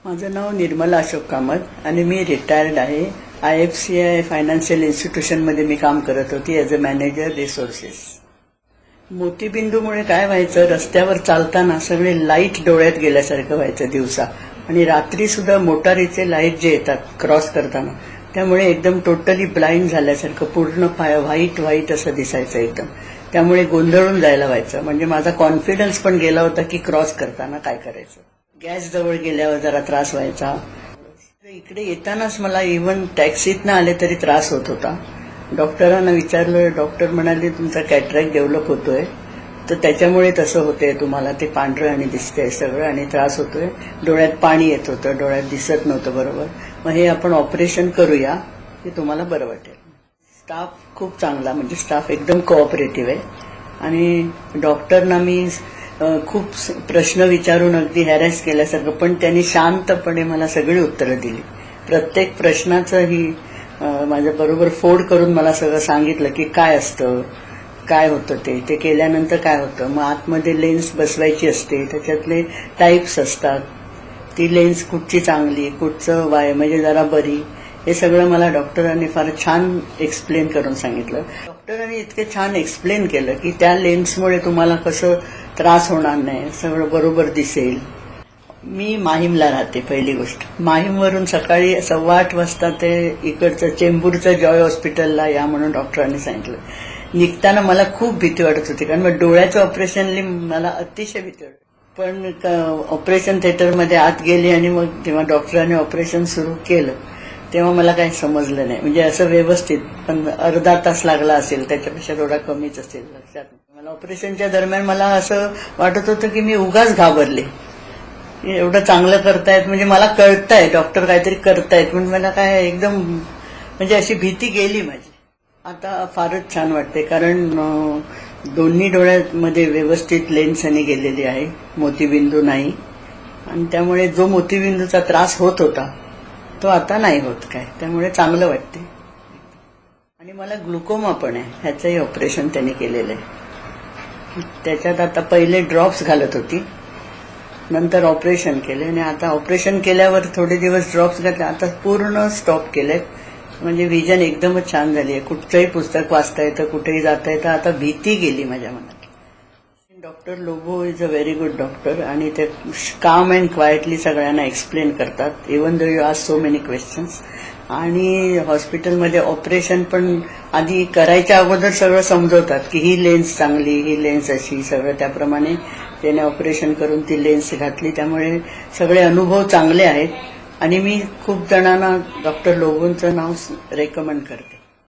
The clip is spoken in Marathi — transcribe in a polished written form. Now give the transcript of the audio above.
माझं नाव निर्मला अशोक कामत आणि मी रिटायर्ड आहे. IFCI फायनान्शियल इन्स्टिट्यूशनमध्ये मी काम करत होती ॲज अ मॅनेजर रिसोर्सेस. मोतीबिंदूमुळे काय व्हायचं, रस्त्यावर चालताना सगळे लाईट डोळ्यात गेल्यासारखं व्हायचं दिवसा, आणि रात्री सुद्धा मोटारीचे लाईट जे येतात क्रॉस करताना त्यामुळे एकदम टोटली ब्लाइंड झाल्यासारखं पूर्ण पाय व्हाईट व्हाईट असं दिसायचं एकदम. त्यामुळे गोंधळून जायला व्हायचं. म्हणजे माझा कॉन्फिडन्स पण गेला होता की क्रॉस करताना काय करायचं. गॅस जवळ गेल्यावर जरा त्रास व्हायचा. इकडे येतानाच मला इव्हन टॅक्सीतनं आले तरी त्रास होत होता. डॉक्टरांना विचारलं, डॉक्टर म्हणाले तुमचा कॅटरॅक्ट डेव्हलप होतोय, तर त्याच्यामुळे तसं होतंय, तुम्हाला ते पांढरं आणि दिसतंय सगळं आणि त्रास होतोय, डोळ्यात पाणी येत होतं, डोळ्यात दिसत नव्हतं बरोबर, मग हे आपण ऑपरेशन करूया की तुम्हाला बरं वाटेल. स्टाफ खूप चांगला, म्हणजे स्टाफ एकदम कोऑपरेटिव्ह आहे. आणि डॉक्टरना मी खूप प्रश्न विचारून अगदी हॅरॅस केल्यासारखं, पण त्यांनी शांतपणे मला सगळी उत्तरं दिली. प्रत्येक प्रश्नाचंही माझ्या बरोबर फोड करून मला सगळं सांगितलं की काय असतं, काय होतं, ते केल्यानंतर काय होतं. मग आतमध्ये लेन्स बसवायची असते, त्याच्यातले टाईप्स असतात, ती लेन्स कुठची चांगली, कुठचं म्हणजे जरा बरी, हे सगळं मला डॉक्टरांनी फार छान एक्सप्लेन करून सांगितलं. डॉक्टरांनी इतके छान एक्सप्लेन केलं की त्या लेन्समुळे तुम्हाला कसं त्रास होणार नाही, सगळं बरोबर दिसेल. मी माहीमला राहते. पहिली गोष्ट, माहीमवरून सकाळी 8:15 वाजता ते इकडचं चेंबूरचं जॉय हॉस्पिटलला या म्हणून डॉक्टरांनी सांगितलं. निघताना मला खूप भीती वाटत होती, कारण मग डोळ्याचं ऑपरेशनली मला अतिशय भीती वाटत. पण ऑपरेशन थिएटरमध्ये आत गेली आणि मग जेव्हा डॉक्टरांनी ऑपरेशन सुरू केलं तेव्हा मला काही समजलं नाही. म्हणजे असं व्यवस्थित, पण अर्धा तास लागला असेल, त्याच्यापेक्षा थोडा कमीच असेल, लक्षात नाही. मला ऑपरेशनच्या दरम्यान मला असं वाटत होतं की मी उगाच घाबरले. एवढं चांगलं करतायत, म्हणजे मला कळतंय डॉक्टर काहीतरी करतायत, पण मला काय एकदम म्हणजे अशी भीती गेली माझी. आता फारच छान वाटते, कारण दोन्ही डोळ्यामध्ये व्यवस्थित लेन्सने गेलेली आहे, मोतीबिंदू नाही. आणि त्यामुळे जो मोतीबिंदूचा त्रास होत होता तो आता नाही होत काय, त्यामुळे चांगलं वाटते. आणि मला ग्लुकोमा पण आहे, ह्याचंही ऑपरेशन त्यांनी केलेलं आहे. त्याच्यात आता पहिले ड्रॉप्स घालत होती, नंतर ऑपरेशन केले, आणि आता ऑपरेशन केल्यावर थोडे दिवस ड्रॉप्स घातले, आता पूर्ण स्टॉप केलेत. म्हणजे विजन एकदमच छान झाली आहे. कुठचंही पुस्तक वाचता येतं, कुठेही जाता येतं. आता भीती गेली माझ्या मनात. Doctor Lobo is a very good doctor, आणि ते काम अँड क्वाइटली सगळ्यांना एक्सप्लेन करतात, even though you ask so many questions. आणि हॉस्पिटलमध्ये ऑपरेशन पण आधी करायच्या अगोदर सगळं समजवतात की ही लेन्स चांगली, ही लेन्स अशी, सगळं त्याप्रमाणे त्याने ऑपरेशन करून ती लेन्स घातली. त्यामुळे सगळे अनुभव चांगले आहेत, आणि मी खूप जणांना डॉक्टर लोबोंचं नाव रेकमेंड करते.